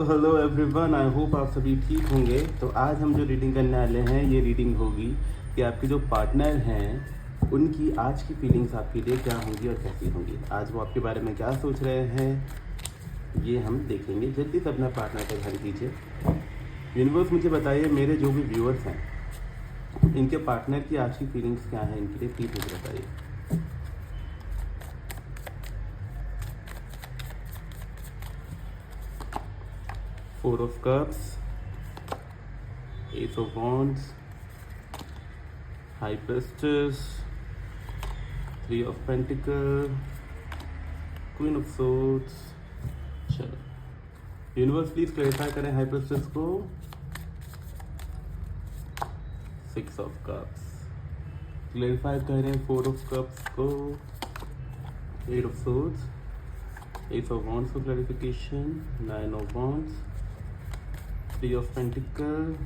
Hello everyone, I hope आप सभी ठीक होंगे। तो आज हम जो रीडिंग करने वाले हैं, ये रीडिंग होगी कि आपके जो पार्टनर हैं उनकी आज की फीलिंग्स आपके लिए क्या होंगी और कैसी होंगी। आज वो आपके बारे में क्या सोच रहे हैं, ये हम देखेंगे। जल्दी से अपना पार्टनर का ध्यान कीजिए। यूनिवर्स मुझे बताइए, मेरे जो भी व्यूअर्स हैं इनके पार्टनर की आज की फीलिंग्स क्या हैं इनके लिए, प्लीज़ मुझे बताइए। Four of cups, ace of wands, high priestess, three of pentacle, queen of swords. चलो यूनिवर्स प्लीज क्लैरिफाई करें हाई प्रिस्टेस को। सिक्स ऑफ कप्स क्लैरिफाई करें, फोर ऑफ कप्स को, eight of swords, eight of wands को clarification, nine of wands, three of pentacle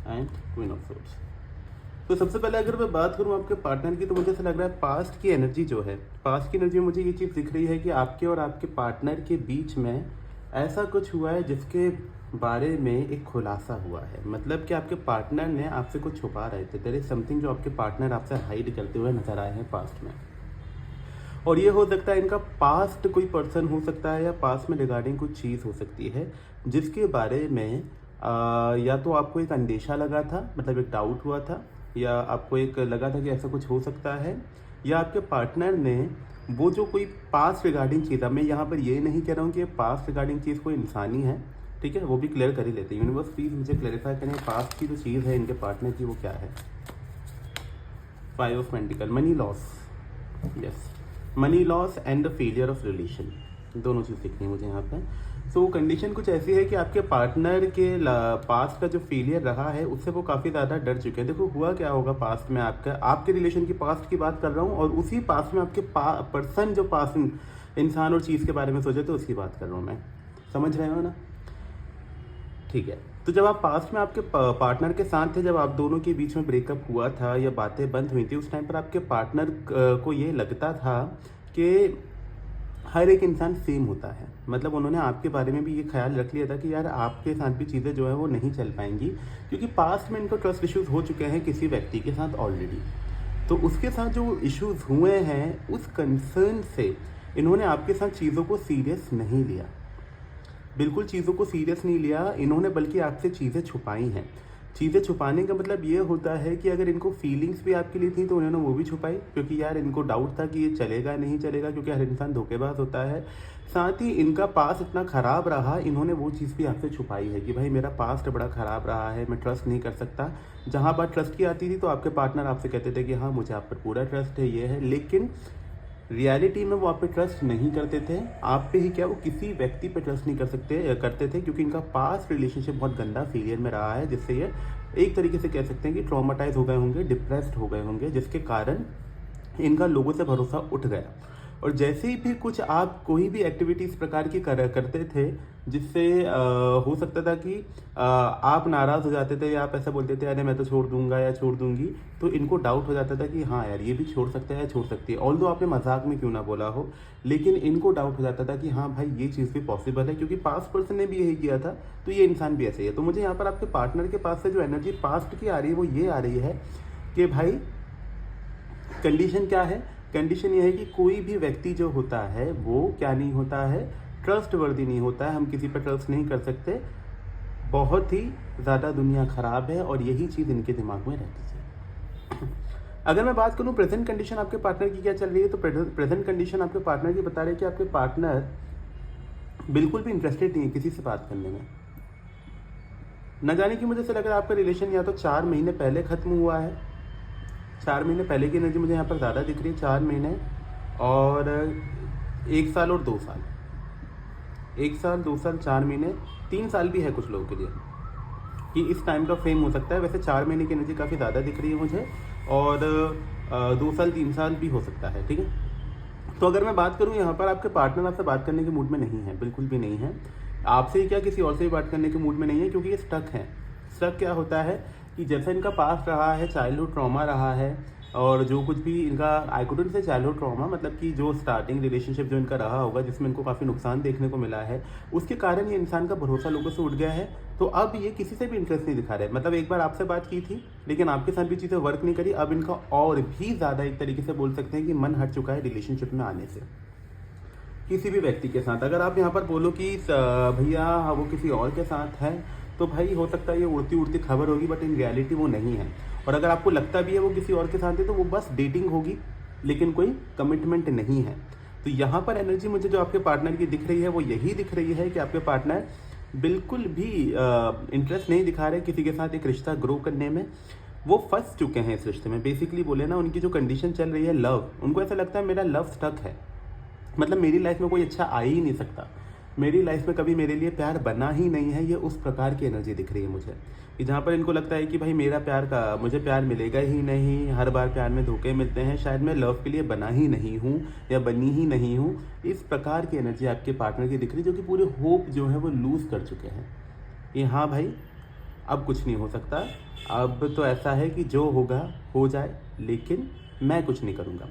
and queen of swords. तो सबसे पहले अगर मैं बात करूं आपके पार्टनर की, तो मुझे ऐसा लग रहा है पास्ट की एनर्जी जो है, पास्ट की एनर्जी में मुझे ये चीज़ दिख रही है कि आपके और आपके पार्टनर के बीच में ऐसा कुछ हुआ है जिसके बारे में एक खुलासा हुआ है। मतलब कि आपके पार्टनर ने आपसे कुछ छुपा रहे थे। देयर इज समथिंग जो आपके पार्टनर आपसे हाइड करते हुए नजर आए हैं पास्ट में। और ये हो सकता है इनका पास्ट कोई पर्सन हो सकता है, या पास्ट में रिगार्डिंग कुछ चीज़ हो सकती है जिसके बारे में या तो आपको एक अंदेशा लगा था, मतलब एक डाउट हुआ था, या आपको एक लगा था कि ऐसा कुछ हो सकता है, या आपके पार्टनर ने वो जो कोई पास्ट रिगार्डिंग चीज़, अब मैं यहाँ पर ये नहीं कह रहा हूँ कि पास्ट रिगार्डिंग चीज़ कोई इंसानी है, ठीक है, वो भी क्लियर कर ही लेते हैं। यूनिवर्स प्लीज मुझे क्लैरिफाई करें पास्ट की जो चीज़ है इनके पार्टनर की वो क्या है। Five of pentacle, money loss, yes, money loss and the failure of relation, दोनों चीज़ दिखनी है मुझे यहाँ पे। सो कंडीशन कुछ ऐसी है कि आपके पार्टनर के पास्ट का जो फेलियर रहा है उससे वो काफ़ी ज़्यादा डर चुके हैं। देखो हुआ क्या होगा पास्ट में, आपके रिलेशन की पास्ट की बात कर रहा हूँ, और उसी पास्ट में आपके पर्सन जो पास्ट इंसान और चीज़ के बारे में सोचे थे उसकी बात कर रहा हूँ मैं। समझ रहे हो ना? ठीक है। तो जब आप पास्ट में आपके पार्टनर के साथ थे, जब आप दोनों के बीच में ब्रेकअप हुआ था या बातें बंद हुई थी, उस टाइम पर आपके पार्टनर को ये लगता था कि हर एक इंसान सेम होता है। मतलब उन्होंने आपके बारे में भी ये ख्याल रख लिया था कि यार आपके साथ भी चीज़ें जो है वो नहीं चल पाएंगी, क्योंकि पास्ट में इनको ट्रस्ट इश्यूज हो चुके हैं किसी व्यक्ति के साथ ऑलरेडी। तो उसके साथ जो इश्यूज हुए हैं उस कंसर्न से इन्होंने आपके साथ चीज़ों को सीरियस नहीं लिया, बिल्कुल चीज़ों को सीरियस नहीं लिया इन्होंने, बल्कि आपसे चीज़ें छुपाई हैं। चीज़ें छुपाने का मतलब ये होता है कि अगर इनको फीलिंग्स भी आपके लिए थी तो उन्होंने वो भी छुपाई, क्योंकि यार इनको डाउट था कि ये चलेगा नहीं चलेगा, क्योंकि हर इंसान धोखेबाज होता है। साथ ही इनका पास्ट इतना ख़राब रहा, इन्होंने वो चीज़ भी आपसे छुपाई है कि भाई मेरा पास्ट बड़ा ख़राब रहा है, मैं ट्रस्ट नहीं कर सकता। जहाँ बात ट्रस्ट की आती थी तो आपके पार्टनर आपसे कहते थे कि हाँ मुझे आप पर पूरा ट्रस्ट है, ये है, लेकिन रियलिटी में वो आप पे ट्रस्ट नहीं करते थे। आप पे ही क्या, वो किसी व्यक्ति पे ट्रस्ट नहीं करते थे, क्योंकि इनका पास्ट रिलेशनशिप बहुत गंदा फेलियर में रहा है, जिससे ये एक तरीके से कह सकते हैं कि ट्रॉमाटाइज हो गए होंगे, डिप्रेस्ड हो गए होंगे, जिसके कारण इनका लोगों से भरोसा उठ गया। और जैसे ही भी कुछ आप कोई भी एक्टिविटी इस प्रकार की करते थे जिससे हो सकता था कि आप नाराज़ हो जाते थे, या आप ऐसा बोलते थे अरे मैं तो छोड़ दूंगा या छोड़ दूंगी, तो इनको डाउट हो जाता था कि हाँ यार ये भी छोड़ सकता है या छोड़ सकती है। ऑल्दो आपने मजाक में क्यों ना बोला हो, लेकिन इनको डाउट हो जाता था कि हाँ भाई ये चीज़ भी पॉसिबल है, क्योंकि पास्ट पर्सन ने भी यही किया था, तो ये इंसान भी ऐसे ही है। तो मुझे यहाँ पर आपके पार्टनर के पास से जो एनर्जी पास्ट की आ रही है वो ये आ रही है कि भाई कंडीशन क्या है, कंडीशन ये है कि कोई भी व्यक्ति जो होता है वो क्या नहीं होता है, ट्रस्ट वर्दी नहीं होता है। हम किसी पर ट्रस्ट नहीं कर सकते, बहुत ही ज़्यादा दुनिया ख़राब है, और यही चीज़ इनके दिमाग में रहती है। अगर मैं बात करूं प्रेजेंट कंडीशन आपके पार्टनर की क्या चल रही है, तो प्रेजेंट कंडीशन आपके पार्टनर की बता रही है कि आपके पार्टनर बिल्कुल भी इंटरेस्टेड नहीं है किसी से बात करने में। न जाने कि मुझे ऐसा लग रहा है आपका रिलेशन या तो 4 महीने पहले ख़त्म हुआ है, 4 महीने पहले की एनर्जी मुझे यहाँ पर ज़्यादा दिख रही है। 4 महीने और 1 साल और 2 साल, 1 साल 2 साल 4 महीने 3 साल भी है कुछ लोगों के लिए, कि इस टाइम का फ्रेम हो सकता है। वैसे 4 महीने की एनर्जी काफ़ी ज़्यादा दिख रही है मुझे, और 2 साल 3 साल भी हो सकता है, ठीक है। तो अगर मैं बात करूं यहाँ पर आपके पार्टनर आपसे बात करने के मूड में नहीं है, बिल्कुल भी नहीं है। आपसे ही क्या किसी और से भी बात करने के मूड में नहीं है, क्योंकि ये स्टक है। स्टक क्या होता है कि जैसा इनका पास्ट रहा है, चाइल्डहुड ट्रॉमा रहा है, और जो कुछ भी इनका आई कुडंट से चाइल्डहुड ट्रॉमा, मतलब कि जो स्टार्टिंग रिलेशनशिप जो इनका रहा होगा जिसमें इनको काफ़ी नुकसान देखने को मिला है, उसके कारण ये इंसान का भरोसा लोगों से उठ गया है। तो अब ये किसी से भी इंटरेस्ट नहीं दिखा रहे। मतलब एक बार आपसे बात की थी लेकिन आपके साथ भी चीज़ें वर्क नहीं करी, अब इनका और भी ज़्यादा एक तरीके से बोल सकते हैं कि मन हट चुका है रिलेशनशिप में आने से किसी भी व्यक्ति के साथ। अगर आप यहाँ पर बोलो कि भैया वो किसी और के साथ है, तो भाई हो सकता है ये उड़ती उड़ती खबर होगी, बट इन रियलिटी वो नहीं है। और अगर आपको लगता भी है वो किसी और के साथ है, तो वो बस डेटिंग होगी, लेकिन कोई कमिटमेंट नहीं है। तो यहाँ पर एनर्जी मुझे जो आपके पार्टनर की दिख रही है वो यही दिख रही है कि आपके पार्टनर बिल्कुल भी इंटरेस्ट नहीं दिखा रहे किसी के साथ एक रिश्ता ग्रो करने में। वो फंस चुके हैं इस रिश्ते में। बेसिकली बोले ना, उनकी जो कंडीशन चल रही है लव, उनको ऐसा लगता है मेरा लव स्टक है, मतलब मेरी लाइफ में कोई अच्छा आ ही नहीं सकता, मेरी लाइफ में कभी मेरे लिए प्यार बना ही नहीं है। ये उस प्रकार की एनर्जी दिख रही है मुझे, कि जहाँ पर इनको लगता है कि भाई मेरा प्यार का मुझे प्यार मिलेगा ही नहीं, हर बार प्यार में धोखे मिलते हैं, शायद मैं लव के लिए बना ही नहीं हूँ या बनी ही नहीं हूँ। इस प्रकार की एनर्जी आपके पार्टनर की दिख रही है, जो कि पूरे होप जो है वो लूज़ कर चुके हैं कि हाँ भाई अब कुछ नहीं हो सकता, अब तो ऐसा है कि जो होगा हो जाए, लेकिन मैं कुछ नहीं करूँगा।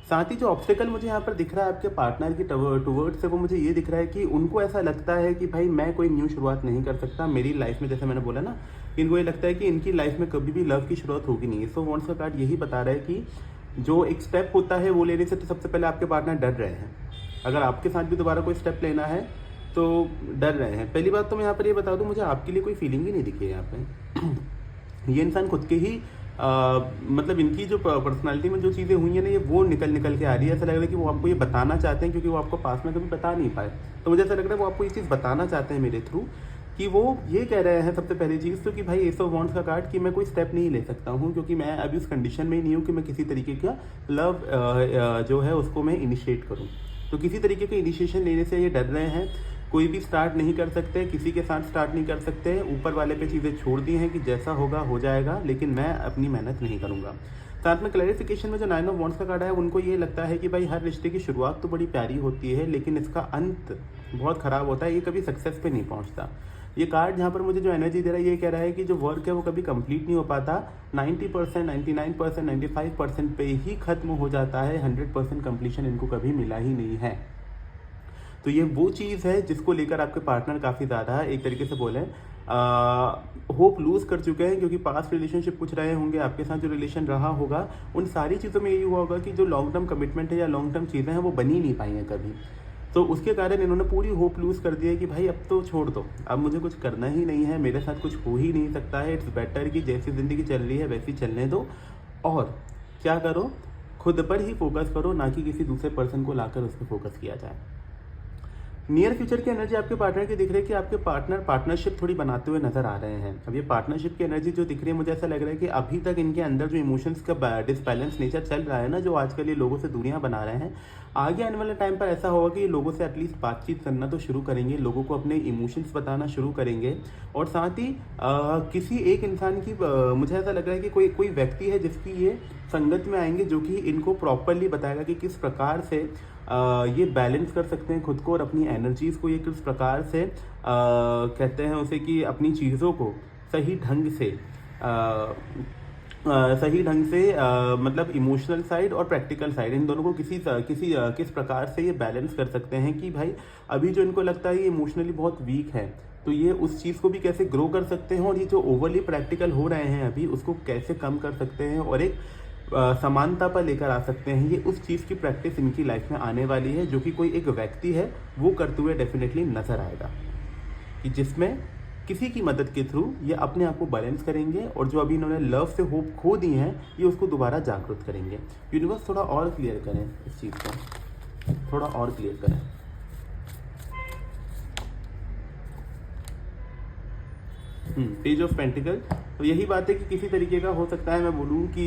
साथ ही जो ऑब्स्टिकल मुझे यहाँ पर दिख रहा है आपके पार्टनर की टुवर्ड्स से, वो मुझे ये दिख रहा है कि उनको ऐसा लगता है कि भाई मैं कोई न्यू शुरुआत नहीं कर सकता मेरी लाइफ में। जैसे मैंने बोला ना, इनको ये लगता है कि इनकी लाइफ में कभी भी लव की शुरुआत होगी नहीं। सो वॉन्ट्स का कार्ड यही बता रहा है कि जो एक स्टेप होता है वो लेने से तो सबसे पहले आपके पार्टनर डर रहे हैं। अगर आपके साथ भी दोबारा कोई स्टेप लेना है तो डर रहे हैं। पहली बात तो मैं यहाँ पर ये बता दूँ, मुझे आपके लिए कोई फीलिंग ही नहीं दिखी है यहाँ पे। ये इंसान खुद के ही मतलब इनकी जो पर्सनालिटी में जो चीज़ें हुई हैं ना, ये वो निकल के आ रही है। ऐसा लग रहा है कि वो आपको ये बताना चाहते हैं, क्योंकि वो आपको पास में कभी बता नहीं पाए। तो मुझे ऐसा लग रहा है वो आपको ये चीज़ बताना चाहते हैं मेरे थ्रू, कि वो ये कह रहे हैं सबसे पहली चीज़ तो कि भाई एस ऑफ वॉन्ड्स का कार्ड, कि मैं कोई स्टेप नहीं ले सकता हूँ, क्योंकि मैं अभी उस कंडीशन में ही नहीं हूँ कि मैं किसी तरीके का लव जो है उसको मैं इनिशिएट करूँ। तो किसी तरीके के इनिशिएशन लेने से ये डर रहे हैं। कोई भी स्टार्ट नहीं कर सकते, किसी के साथ स्टार्ट नहीं कर सकते। ऊपर वाले पे चीज़ें छोड़ दी हैं कि जैसा होगा हो जाएगा, लेकिन मैं अपनी मेहनत नहीं करूँगा। साथ में क्लैरिफिकेशन में जो 9 ऑफ वॉन्ड्स का कार्ड है, उनको ये लगता है कि भाई हर रिश्ते की शुरुआत तो बड़ी प्यारी होती है, लेकिन इसका अंत बहुत ख़राब होता है, ये कभी सक्सेस पे नहीं पहुँचता। ये कार्ड जहाँ पर मुझे जो एनर्जी दे रहा है, ये कह रहा है कि जो वर्क है वो कभी कंप्लीट नहीं हो पाता। 90%, 99%, 95% पे ही ख़त्म हो जाता है। 100% कंप्लीशन इनको कभी मिला ही नहीं है। तो ये वो चीज़ है जिसको लेकर आपके पार्टनर काफ़ी ज़्यादा एक तरीके से बोलें होप लूज़ कर चुके हैं, क्योंकि पास्ट रिलेशनशिप कुछ रहे होंगे, आपके साथ जो रिलेशन रहा होगा उन सारी चीज़ों में यही हुआ होगा कि जो लॉन्ग टर्म कमिटमेंट है या लॉन्ग टर्म चीज़ें हैं वो बनी नहीं पाई हैं कभी। तो उसके कारण इन्होंने पूरी होप लूज़ कर दी है कि भाई अब तो छोड़ दो, अब मुझे कुछ करना ही नहीं है, मेरे साथ कुछ हो ही नहीं सकता है। इट्स बेटर कि जैसी ज़िंदगी चल रही है वैसी चलने दो, और क्या करो, खुद पर ही फोकस करो, ना कि किसी दूसरे पर्सन को लाकर उस पर फोकस किया जाए। नियर फ्यूचर की एनर्जी आपके पार्टनर की दिख रही है कि आपके पार्टनर पार्टनरशिप थोड़ी बनाते हुए नजर आ रहे हैं। अब ये पार्टनरशिप की एनर्जी जो दिख रही है, मुझे ऐसा लग रहा है कि अभी तक इनके अंदर जो इमोशंस का डिसबैलेंस नेचर चल रहा है ना, जो आजकल ये लोगों से दूरियां बना रहे हैं, आगे आने वाले टाइम पर ऐसा होगा कि ये लोगों से एटलीस्ट बातचीत करना तो शुरू करेंगे, लोगों को अपने इमोशंस बताना शुरू करेंगे। और साथ ही किसी एक इंसान की मुझे ऐसा लग रहा है कि कोई व्यक्ति है जिसकी ये संगत में आएंगे, जो कि इनको प्रॉपरली बताएगा कि किस प्रकार से ये बैलेंस कर सकते हैं खुद को और अपनी एनर्जीज़ को, ये किस प्रकार से कहते हैं उसे कि अपनी चीज़ों को सही ढंग से मतलब इमोशनल साइड और प्रैक्टिकल साइड, इन दोनों को किस प्रकार से ये बैलेंस कर सकते हैं। कि भाई अभी जो इनको लगता है ये इमोशनली बहुत वीक है, तो ये उस चीज़ को भी कैसे ग्रो कर सकते हैं, और ये जो ओवरली प्रैक्टिकल हो रहे हैं अभी उसको कैसे कम कर सकते हैं और एक समानता पर लेकर आ सकते हैं। ये उस चीज़ की प्रैक्टिस इनकी लाइफ में आने वाली है, जो कि कोई एक व्यक्ति है वो करते हुए डेफिनेटली नजर आएगा, कि जिसमें किसी की मदद के थ्रू ये अपने आप को बैलेंस करेंगे, और जो अभी इन्होंने लव से होप खो दी है ये उसको दोबारा जागरूक करेंगे। यूनिवर्स थोड़ा और क्लियर करें इस चीज़ को, थोड़ा और क्लियर करें। पेज ऑफ पेंटिकल, तो यही बात है कि किसी तरीके का हो सकता है, मैं बोलूँ कि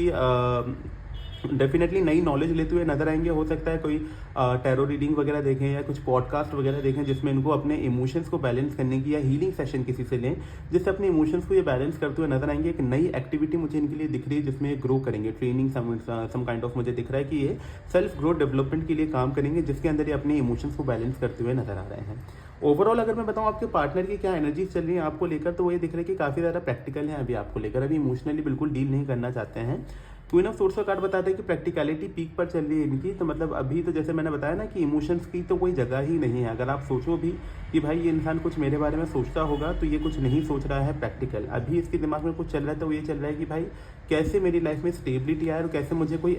डेफिनेटली नई नॉलेज लेते हुए नजर आएंगे। हो सकता है कोई टैरो रीडिंग वगैरह देखें या कुछ पॉडकास्ट वगैरह देखें, जिसमें इनको अपने इमोशंस को बैलेंस करने की, या हीलिंग सेशन किसी से लें जिससे अपने इमोशंस को ये बैलेंस करते हुए नजर आएंगे। एक नई एक्टिविटी मुझे इनके लिए दिख रही है जिसमें ये ग्रो करेंगे, ट्रेनिंग सम काइंड ऑफ मुझे दिख रहा है कि ये सेल्फ ग्रोथ डेवलपमेंट के लिए काम करेंगे, जिसके अंदर ये अपने इमोशंस को बैलेंस करते हुए नजर आ रहे हैं। ओवरऑल अगर मैं बताऊं आपके पार्टनर की क्या एनर्जी चल रही है आपको लेकर, तो वो ये दिख रहा है कि काफ़ी ज़्यादा प्रैक्टिकल है अभी आपको लेकर, अभी इमोशनली बिल्कुल डील नहीं करना चाहते हैं। क्वीन ऑफ सोर्स का कार्ड बताता है कि प्रैक्टिकलिटी पीक पर चल रही है इनकी। तो मतलब अभी तो जैसे मैंने बताया ना कि इमोशंस की तो कोई जगह ही नहीं है। अगर आप सोचो भी कि भाई ये इंसान कुछ मेरे बारे में सोचता होगा, तो ये कुछ नहीं सोच रहा है प्रैक्टिकल। अभी इसके दिमाग में कुछ चल रहा है, तो ये चल रहा है कि भाई कैसे मेरी लाइफ में स्टेबिलिटी आए और कैसे मुझे कोई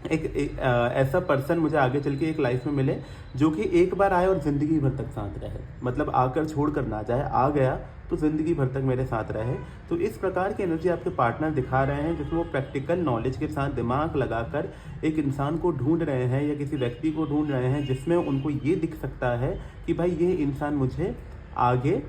एक ऐसा पर्सन मुझे आगे चल के एक लाइफ में मिले जो कि एक बार आए और ज़िंदगी भर तक साथ रहे। मतलब आकर छोड़ कर ना जाए, आ गया तो ज़िंदगी भर तक मेरे साथ रहे। तो इस प्रकार की एनर्जी आपके पार्टनर दिखा रहे हैं, जिसमें वो प्रैक्टिकल नॉलेज के साथ दिमाग लगाकर एक इंसान को ढूंढ रहे हैं या किसी व्यक्ति को ढूंढ रहे हैं जिसमें उनको ये दिख सकता है कि भाई ये इंसान मुझे आगे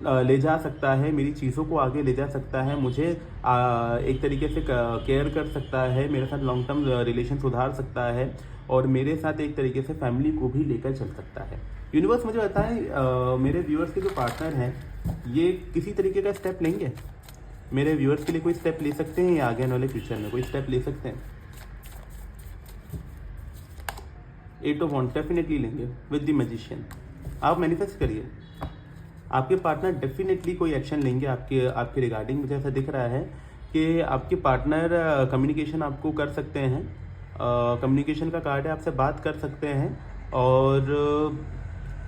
ले जा सकता है, मेरी चीज़ों को आगे ले जा सकता है, मुझे एक तरीके से केयर कर सकता है, मेरे साथ लॉन्ग टर्म रिलेशन सुधार सकता है और मेरे साथ एक तरीके से फैमिली को भी लेकर चल सकता है। यूनिवर्स मुझे बताएं मेरे व्यूअर्स के जो पार्टनर हैं ये किसी तरीके का स्टेप लेंगे? मेरे व्यूअर्स के लिए कोई स्टेप ले सकते हैं या आगे आने वाले फ्यूचर में कोई स्टेप ले सकते हैं? 8 ऑफ वॉन्ड्स डेफिनेटली लेंगे विद द मैजिशियन। आप मैनिफेस्ट करिए, आपके पार्टनर डेफिनेटली कोई एक्शन लेंगे आपके रिगार्डिंग। मुझे ऐसा दिख रहा है कि आपके पार्टनर कम्युनिकेशन आपको कर सकते हैं, कम्युनिकेशन का कार्ड है, आपसे बात कर सकते हैं। और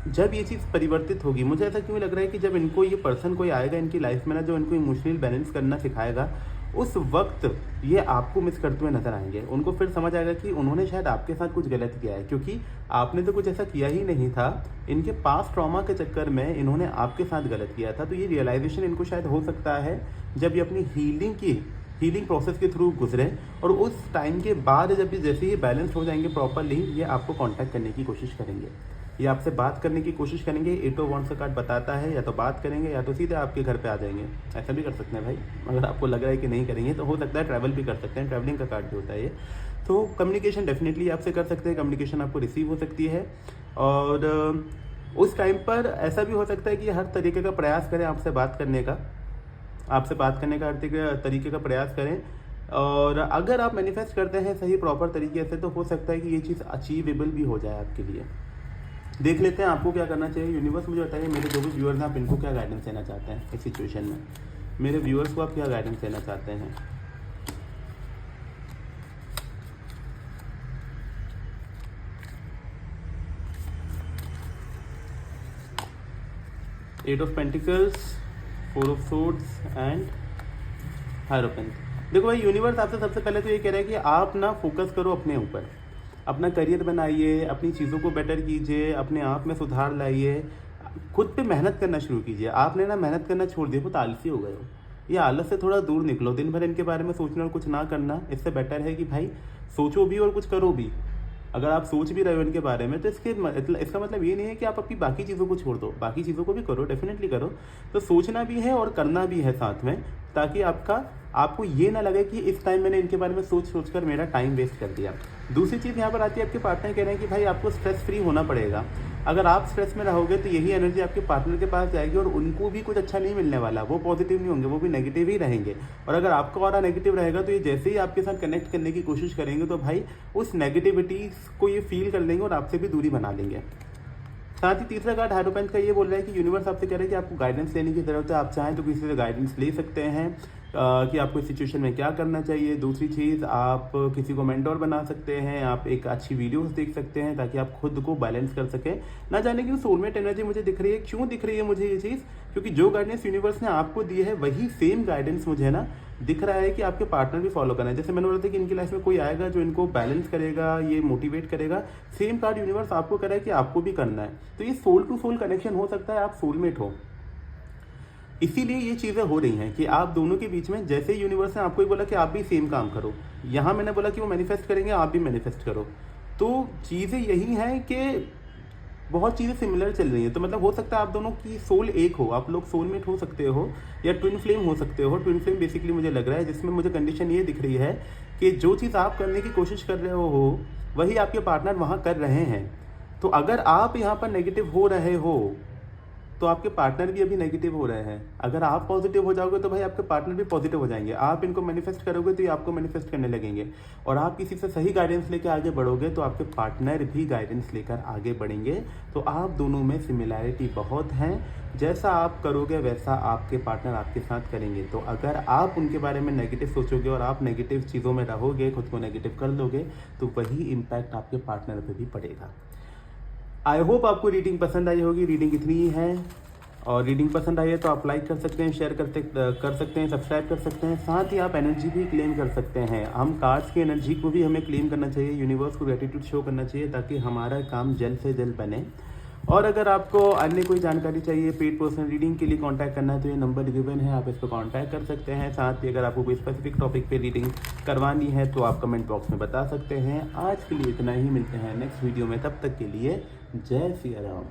जब ये चीज़ परिवर्तित होगी, मुझे ऐसा क्यों लग रहा है कि जब इनको ये पर्सन कोई आएगा इनकी लाइफ में ना, जो इनको इमोशनल बैलेंस करना सिखाएगा, उस वक्त ये आपको मिस करते हुए नजर आएंगे। उनको फिर समझ आएगा कि उन्होंने शायद आपके साथ कुछ गलत किया है, क्योंकि आपने तो कुछ ऐसा किया ही नहीं था। इनके पास ट्रॉमा के चक्कर में इन्होंने आपके साथ गलत किया था। तो ये रियलाइजेशन इनको शायद हो सकता है जब ये अपनी हीलिंग प्रोसेस के थ्रू गुजरे, और उस टाइम के बाद जब जैसे ही बैलेंस हो जाएंगे प्रॉपरली, ये आपको कांटेक्ट करने की कोशिश करेंगे, ये आपसे बात करने की कोशिश करेंगे। 8 ऑफ वॉन्ड्स का कार्ड बताता है या तो बात करेंगे या तो सीधे आपके घर पे आ जाएंगे। ऐसा भी कर सकते हैं भाई, अगर आपको लग रहा है कि नहीं करेंगे तो हो सकता है ट्रैवल भी कर सकते हैं, ट्रैवलिंग का कार्ड भी होता है ये। तो कम्युनिकेशन डेफिनेटली आपसे कर सकते हैं, कम्युनिकेशन आपको रिसीव हो सकती है। और उस टाइम पर ऐसा भी हो सकता है कि हर तरीके का प्रयास करें आपसे बात करने का, हर तरीके का प्रयास करें। और अगर आप मैनिफेस्ट करते हैं सही प्रॉपर तरीके से, तो हो सकता है कि ये चीज़ अचीवेबल भी हो जाए आपके लिए। देख लेते हैं आपको क्या करना चाहिए। यूनिवर्स मुझे बताइए, मेरे जो भी व्यूअर्स हैं आप इनको क्या गाइडेंस देना चाहते हैं इस सिचुएशन में? मेरे व्यूअर्स को आप क्या गाइडेंस देना चाहते हैं? Eight of pentacles, 4 of swords and hierophant. देखो भाई, यूनिवर्स आपसे सबसे पहले तो ये कह रहा है कि आप ना फोकस करो अपने ऊपर, अपना करियर बनाइए, अपनी चीज़ों को बेटर कीजिए, अपने आप में सुधार लाइए, खुद पे मेहनत करना शुरू कीजिए। आपने ना मेहनत करना छोड़ दिया, बहुत आलसी हो गए हो। ये आलस से थोड़ा दूर निकलो। दिन भर इनके बारे में सोचना और कुछ ना करना, इससे बेटर है कि भाई सोचो भी और कुछ करो भी। अगर आप सोच भी रहे हो इनके बारे में, तो इसका मतलब ये नहीं है कि आप अपनी बाकी चीज़ों को छोड़ दो। बाकी चीज़ों को भी करो, डेफिनेटली करो। तो सोचना भी है और करना भी है साथ में, ताकि आपको ये ना लगे कि इस टाइम मैंने इनके बारे में सोच कर मेरा टाइम वेस्ट कर दिया। दूसरी चीज़ यहाँ पर आती है, आपके पार्टनर कह रहे हैं कि भाई आपको स्ट्रेस फ्री होना पड़ेगा। अगर आप स्ट्रेस में रहोगे तो यही एनर्जी आपके पार्टनर के पास जाएगी और उनको भी कुछ अच्छा नहीं मिलने वाला। वो पॉजिटिव नहीं होंगे, वो भी नेगेटिव ही रहेंगे। और अगर आपका ऑरा नेगेटिव रहेगा तो ये जैसे ही आपके साथ कनेक्ट करने की कोशिश करेंगे, तो भाई उस नेगेटिविटी को ये फील कर लेंगे और आपसे भी दूरी बना लेंगे। साथ ही तीसरा कार्ड हायरोफेंट का ये बोल रहा है कि यूनिवर्स आपसे कह रहा है कि आपको गाइडेंस लेने की ज़रूरत है। आप चाहें तो किसी से गाइडेंस ले सकते हैं कि आपको इस सिचुएशन में क्या करना चाहिए। दूसरी चीज़, आप किसी को मेंटोर बना सकते हैं, आप एक अच्छी वीडियोस देख सकते हैं ताकि आप खुद को बैलेंस कर सकें। ना जाने कि सोलमेट एनर्जी मुझे दिख रही है। क्यों दिख रही है मुझे ये चीज़? क्योंकि जो गाइडेंस यूनिवर्स ने आपको दी है वही सेम गाइडेंस मुझे ना दिख रहा है कि आपके पार्टनर भी फॉलो करना है। जैसे मैंने बोला था कि इनकी लाइफ में कोई आएगा जो इनको बैलेंस करेगा, ये मोटिवेट करेगा। सेम कार्ड यूनिवर्स आपको कह रहा है कि आपको भी करना है। तो ये सोल टू सोल कनेक्शन हो सकता है, आप सोलमेट हो। इसीलिए ये चीज़ें हो रही हैं कि आप दोनों के बीच में, जैसे यूनिवर्स ने आपको ही बोला कि आप भी सेम काम करो, यहाँ मैंने बोला कि वो मैनिफेस्ट करेंगे, आप भी मैनिफेस्ट करो। तो चीज़ें यही हैं कि बहुत चीज़ें सिमिलर चल रही हैं। तो मतलब हो सकता है आप दोनों की सोल एक हो, आप लोग सोलमेट हो सकते हो या ट्विन फ्लेम हो सकते हो। ट्विन फ्लेम बेसिकली मुझे लग रहा है, जिसमें मुझे कंडीशन ये दिख रही है कि जो चीज़ आप करने की कोशिश कर रहे हो वही आपके पार्टनर वहाँ कर रहे हैं। तो अगर आप यहाँ पर नेगेटिव हो रहे हो तो आपके पार्टनर भी अभी नेगेटिव हो रहे हैं। अगर आप पॉजिटिव हो जाओगे तो भाई आपके पार्टनर भी पॉजिटिव हो जाएंगे। आप इनको मैनिफेस्ट करोगे तो ये आपको मैनिफेस्ट करने लगेंगे, और आप किसी से सही गाइडेंस लेकर आगे बढ़ोगे तो आपके पार्टनर भी गाइडेंस लेकर आगे बढ़ेंगे। तो आप दोनों में सिमिलैरिटी बहुत है, जैसा आप करोगे वैसा आपके पार्टनर आपके साथ करेंगे। तो अगर आप उनके बारे में नेगेटिव सोचोगे और आप नेगेटिव चीज़ों में रहोगे, खुद को नेगेटिव कर लोगे, तो वही इम्पैक्ट आपके पार्टनर पे भी पड़ेगा। आई होप आपको रीडिंग पसंद आई होगी। रीडिंग इतनी ही है, और रीडिंग पसंद आई है तो आप लाइक कर सकते हैं, शेयर कर सकते हैं, सब्सक्राइब कर सकते हैं। साथ ही आप एनर्जी भी क्लेम कर सकते हैं। हम कार्ड्स की एनर्जी को भी हमें क्लेम करना चाहिए, यूनिवर्स को ग्रेटिट्यूड शो करना चाहिए, ताकि हमारा काम जल्द से जल्द बने। और अगर आपको अन्य कोई जानकारी चाहिए, पेड पर्सनल रीडिंग के लिए कांटेक्ट करना है तो ये नंबर गिवन है, आप इस पर कांटेक्ट कर सकते हैं। साथ ही अगर आपको कोई स्पेसिफिक टॉपिक पे रीडिंग करवानी है तो आप कमेंट बॉक्स में बता सकते हैं। आज के लिए इतना ही, मिलते हैं नेक्स्ट वीडियो में, तब तक के लिए जय सिया राम।